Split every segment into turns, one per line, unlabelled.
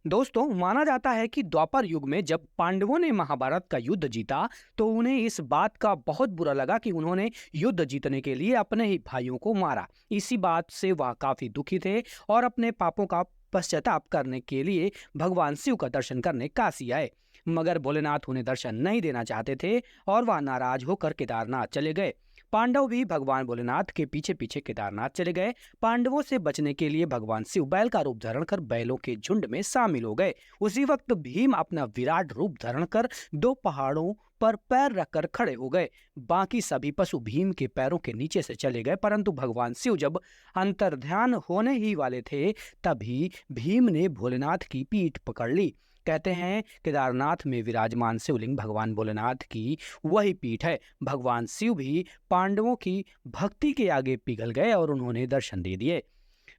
दोस्तों, माना जाता है कि द्वापर युग में जब पांडवों ने महाभारत का युद्ध जीता तो उन्हें इस बात का बहुत बुरा लगा कि उन्होंने युद्ध जीतने के लिए अपने ही भाइयों को मारा। इसी बात से वह काफी दुखी थे और अपने पापों का पश्चाताप करने के लिए भगवान शिव का दर्शन करने काशी आए। मगर भोलेनाथ उन्हें दर्शन नहीं देना चाहते थे और वह नाराज होकर केदारनाथ चले गए। पांडव भी भगवान भोलेनाथ के पीछे पीछे केदारनाथ चले गए। पांडवों से बचने के लिए भगवान शिव बैल का रूप धारण कर बैलों के झुंड में शामिल हो गए। उसी वक्त भीम अपना विराट रूप धारण कर दो पहाड़ों पर पैर रखकर खड़े हो गए। बाकी सभी पशु भीम के पैरों के नीचे से चले गए, परंतु भगवान शिव जब अंतर्ध्यान होने ही वाले थे तभी भीम ने भोलेनाथ की पीठ पकड़ ली। कहते हैं केदारनाथ में विराजमान शिवलिंग भगवान भोलेनाथ की वही पीठ है। भगवान शिव भी पांडवों की भक्ति के आगे पिघल गए और उन्होंने दर्शन दे दिए।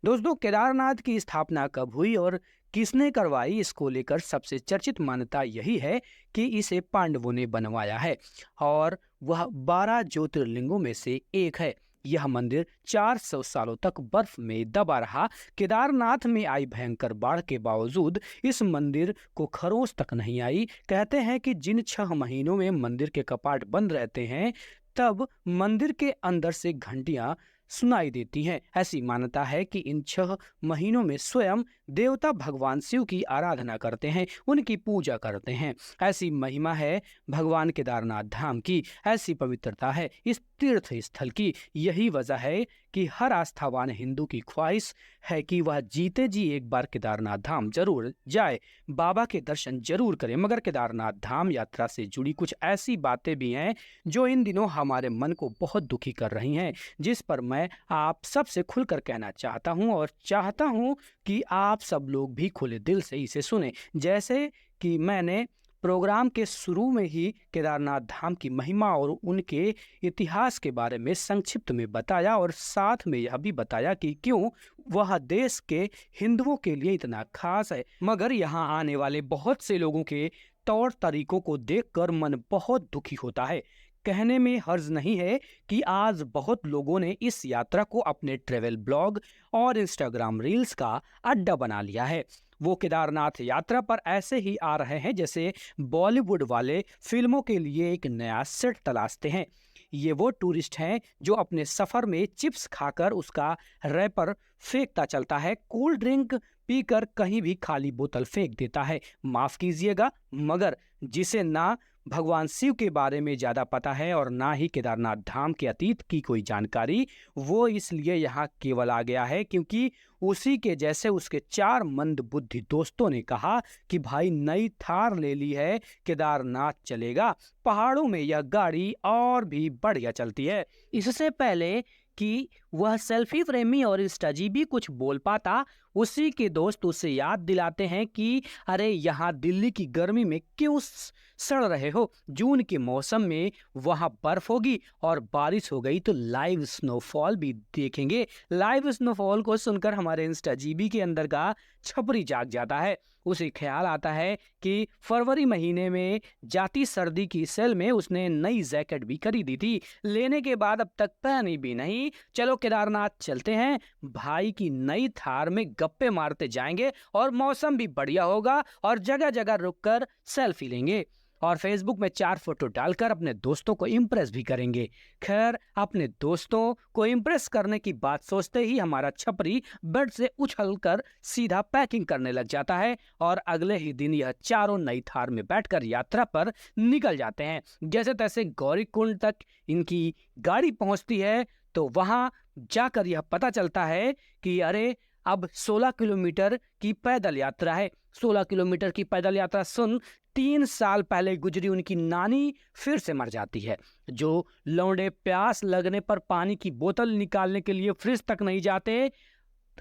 दोस्तों, केदारनाथ की स्थापना कब हुई और किसने करवाई, इसको लेकर सबसे चर्चित मान्यता यही है कि इसे पांडवों ने बनवाया है और वह 12 ज्योतिर्लिंगों में से एक है। यह मंदिर 400 सालों तक बर्फ में दबा रहा। केदारनाथ में आई भयंकर बाढ़ के बावजूद इस मंदिर को खरोंच तक नहीं आई। कहते हैं कि जिन 6 महीनों में मंदिर के कपाट बंद रहते हैं तब मंदिर के अंदर से घंटियां सुनाई देती हैं। ऐसी मान्यता है कि इन 6 महीनों में स्वयं देवता भगवान शिव की आराधना करते हैं, उनकी पूजा करते हैं। ऐसी महिमा है भगवान केदारनाथ धाम की, ऐसी पवित्रता है इस तीर्थ स्थल की। यही वजह है कि हर आस्थावान हिंदू की ख्वाहिश है कि वह जीते जी एक बार केदारनाथ धाम जरूर जाए, बाबा के दर्शन जरूर करें। मगर केदारनाथ धाम यात्रा से जुड़ी कुछ ऐसी बातें भी हैं जो इन दिनों हमारे मन को बहुत दुखी कर रही हैं, जिस पर मैं आप सबसे खुलकर कहना चाहता हूं और चाहता हूं कि आप सब लोग भी खुले दिल से इसे सुने। जैसे कि मैंने प्रोग्राम के शुरू में ही केदारनाथ धाम की महिमा और उनके इतिहास के बारे में संक्षिप्त में बताया और साथ में यह भी बताया कि क्यों वह देश के हिंदुओं के लिए इतना खास है। मगर यहाँ आने वाले बहुत से लोगों के तौर तरीकों को देखकर मन बहुत दुखी होता है। कहने में हर्ज नहीं है कि आज बहुत लोगों ने इस यात्रा को अपने ट्रेवल ब्लॉग और इंस्टाग्राम रील्स का अड्डा बना लिया है। वो केदारनाथ यात्रा पर ऐसे ही आ रहे हैं जैसे बॉलीवुड वाले फिल्मों के लिए एक नया सेट तलाशते हैं। ये वो टूरिस्ट हैं जो अपने सफर में चिप्स खाकर उसका रैपर फेंकता चलता है, कोल्ड ड्रिंक पीकर कहीं भी खाली बोतल फेंक देता है। माफ कीजिएगा, मगर जिसे ना भगवान शिव के बारे में ज्यादा पता है और ना ही केदारनाथ धाम के अतीत की कोई जानकारी, वो इसलिए यहाँ केवल आ गया है क्योंकि उसी के जैसे उसके 4 मंद बुद्धि दोस्तों ने कहा कि भाई नई थार ले ली है, केदारनाथ चलेगा, पहाड़ों में यह गाड़ी और भी बढ़िया चलती है। इससे पहले कि वह सेल्फी प्रेमी और इंस्टाजीबी कुछ बोल पाता, उसी के दोस्त उसे याद दिलाते हैं कि अरे यहाँ दिल्ली की गर्मी में क्यों सड़ रहे हो, जून के मौसम में वहाँ बर्फ होगी और बारिश हो गई तो लाइव स्नोफॉल भी देखेंगे। लाइव स्नोफॉल को सुनकर हमारे इंस्टाजीबी के अंदर का छपरी जाग जाता है। उसे ख्याल आता है कि फरवरी महीने में जाती सर्दी की सेल में उसने नई जैकेट भी खरीदी थी, लेने के बाद अब तक पहनी भी नहीं। चलो केदारनाथ चलते हैं, भाई की नई थार में गप्पे मारते जाएंगे और मौसम भी बढ़िया होगा और जगह जगह रुककर सेल्फी लेंगे और फेसबुक में 4 फोटो डालकर अपने दोस्तों को इम्प्रेस भी करेंगे। खैर, अपने दोस्तों को इम्प्रेस करने की बात सोचते ही हमारा छपरी बेड से उछलकर सीधा पैकिंग करने लग जाता है और अगले ही दिन यह चारों नई थार में बैठकर यात्रा पर निकल जाते हैं। जैसे तैसे गौरीकुंड तक इनकी गाड़ी पहुंचती है तो वहां जाकर यह पता चलता है कि अरे अब 16 किलोमीटर की पैदल यात्रा है। 16 किलोमीटर की पैदल यात्रा सुन 3 साल पहले गुजरी उनकी नानी फिर से मर जाती है। जो लौंडे प्यास लगने पर पानी की बोतल निकालने के लिए फ्रिज तक नहीं जाते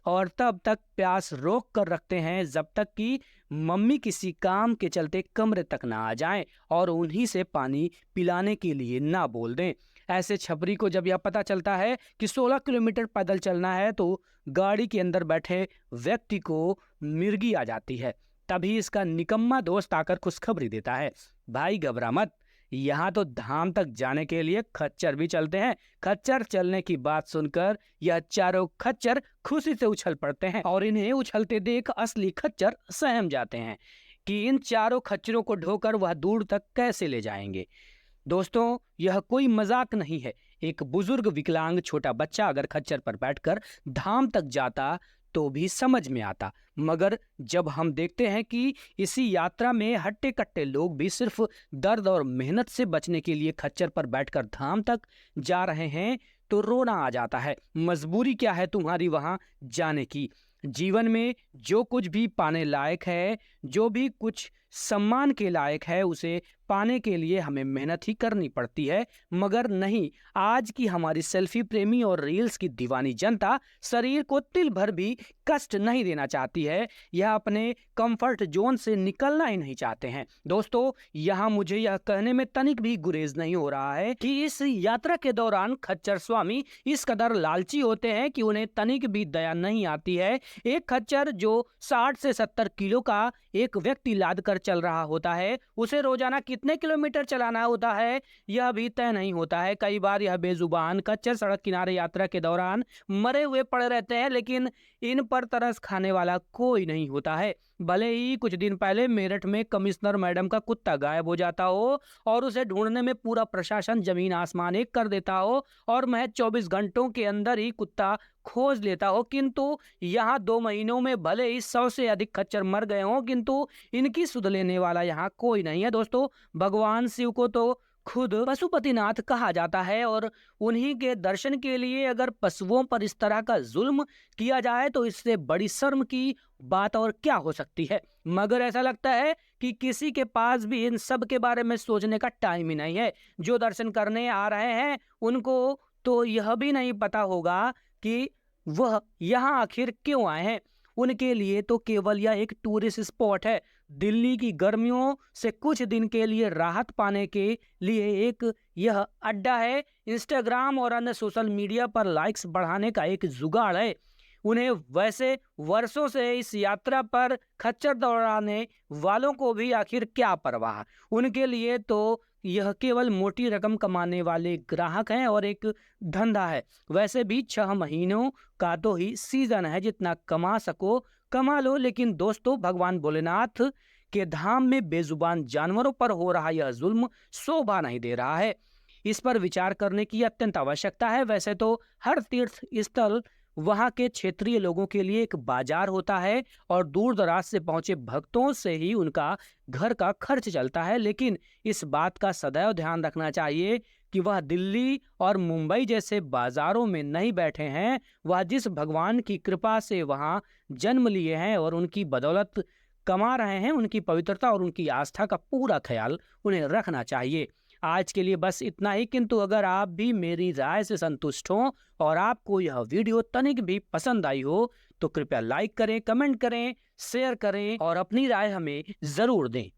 और तब तक प्यास रोक कर रखते हैं जब तक कि मम्मी किसी काम के चलते कमरे तक ना आ जाएं और उन्हीं से पानी पिलाने के लिए ना बोल दें। ऐसे छपरी को जब यह पता चलता है कि 16 किलोमीटर पैदल चलना है तो गाड़ी के अंदर बैठे व्यक्ति को मिर्गी आ जाती है। तभी इसका निकम्मा दोस्त आकर खुशखबरी देता है, भाई घबरा मत, यहाँ तो धाम तक जाने के लिए खच्चर भी चलते हैं। खच्चर चलने की बात सुनकर यह चारों खच्चर खुशी से उछल पड़ते हैं और इन्हें उछलते देख असली खच्चर सहम जाते हैं कि इन चारों खच्चरों को ढोकर वह दूर तक कैसे ले जाएंगे। दोस्तों, यह कोई मजाक नहीं है। एक बुजुर्ग विकलांग छोटा बच्चा अगर खच्चर पर बैठकर धाम तक जाता तो भी समझ में आता, मगर जब हम देखते हैं कि इसी यात्रा में हट्टे कट्टे लोग भी सिर्फ दर्द और मेहनत से बचने के लिए खच्चर पर बैठकर धाम तक जा रहे हैं तो रोना आ जाता है। मजबूरी क्या है तुम्हारी वहां जाने की? जीवन में जो कुछ भी पाने लायक है, जो भी कुछ सम्मान के लायक है, उसे पाने के लिए हमें मेहनत ही करनी पड़ती है। मगर नहीं, आज की हमारी सेल्फी प्रेमी और रील्स की दीवानी जनता शरीर को तिल भर भी कष्ट नहीं देना चाहती है। यह अपने कंफर्ट जोन से निकलना ही नहीं चाहते हैं। दोस्तों, यहाँ मुझे यह कहने में तनिक भी गुरेज नहीं हो रहा है कि इस यात्रा के दौरान खच्चर स्वामी इस कदर लालची होते हैं कि उन्हें तनिक भी दया नहीं आती है। एक खच्चर जो 60 से 70 किलो का एक व्यक्ति लाद कर चल रहा होता है, उसे रोजाना कितने किलोमीटर चलाना होता है यह भी तय नहीं होता है। कई बार यह बेजुबान खच्चर सड़क किनारे यात्रा के दौरान मरे हुए पड़े रहते हैं, लेकिन इन पर तरस खाने वाला कोई नहीं होता है। भले ही कुछ दिन पहले मेरठ में कमिश्नर मैडम का कुत्ता गायब हो जाता हो और उसे ढूंढने में पूरा प्रशासन जमीन आसमान एक कर देता हो और महज 24 घंटों के अंदर ही कुत्ता खोज लेता हो, किंतु यहाँ 2 महीनों में भले ही 100 से अधिक खच्चर मर गए हों, किंतु इनकी सुध लेने वाला यहाँ कोई नहीं है। दोस्तों, भगवान शिव को तो खुद पशुपतिनाथ कहा जाता है और उन्हीं के दर्शन के लिए अगर पशुओं पर इस तरह का जुल्म किया जाए तो इससे बड़ी शर्म की बात और क्या हो सकती है। मगर ऐसा लगता है कि किसी के पास भी इन सब के बारे में सोचने का टाइम ही नहीं है। जो दर्शन करने आ रहे हैं उनको तो यह भी नहीं पता होगा कि वह यहाँ आखिर क्यों आए हैं। उनके लिए तो केवल यह एक टूरिस्ट स्पॉट है। दिल्ली की गर्मियों से कुछ दिन के लिए राहत पाने के लिए एक यह अड्डा है। इंस्टाग्राम और अन्य सोशल मीडिया पर लाइक्स बढ़ाने का एक जुगाड़ है। उन्हें वैसे वर्षों से इस यात्रा पर खच्चर दौड़ाने वालों को भी आखिर क्या परवाह। उनके लिए तो यह केवल मोटी रकम कमाने वाले ग्राहक हैं और एक धंधा है। वैसे भी 6 महीनों का तो ही सीजन है, जितना कमा सको कमा लो। लेकिन दोस्तों, भगवान भोलेनाथ के धाम में बेजुबान जानवरों पर हो रहा यह जुल्म शोभा नहीं दे रहा है। इस पर विचार करने की अत्यंत आवश्यकता है। वैसे तो हर तीर्थ स्थल वहाँ के क्षेत्रीय लोगों के लिए एक बाजार होता है और दूर दराज से पहुंचे भक्तों से ही उनका घर का खर्च चलता है, लेकिन इस बात का सदैव ध्यान रखना चाहिए कि वह दिल्ली और मुंबई जैसे बाजारों में नहीं बैठे हैं। वह जिस भगवान की कृपा से वहाँ जन्म लिए हैं और उनकी बदौलत कमा रहे हैं, उनकी पवित्रता और उनकी आस्था का पूरा ख्याल उन्हें रखना चाहिए। आज के लिए बस इतना ही, किंतु अगर आप भी मेरी राय से संतुष्ट हो और आपको यह वीडियो तनिक भी पसंद आई हो तो कृपया लाइक करें, कमेंट करें, शेयर करें और अपनी राय हमें जरूर दें।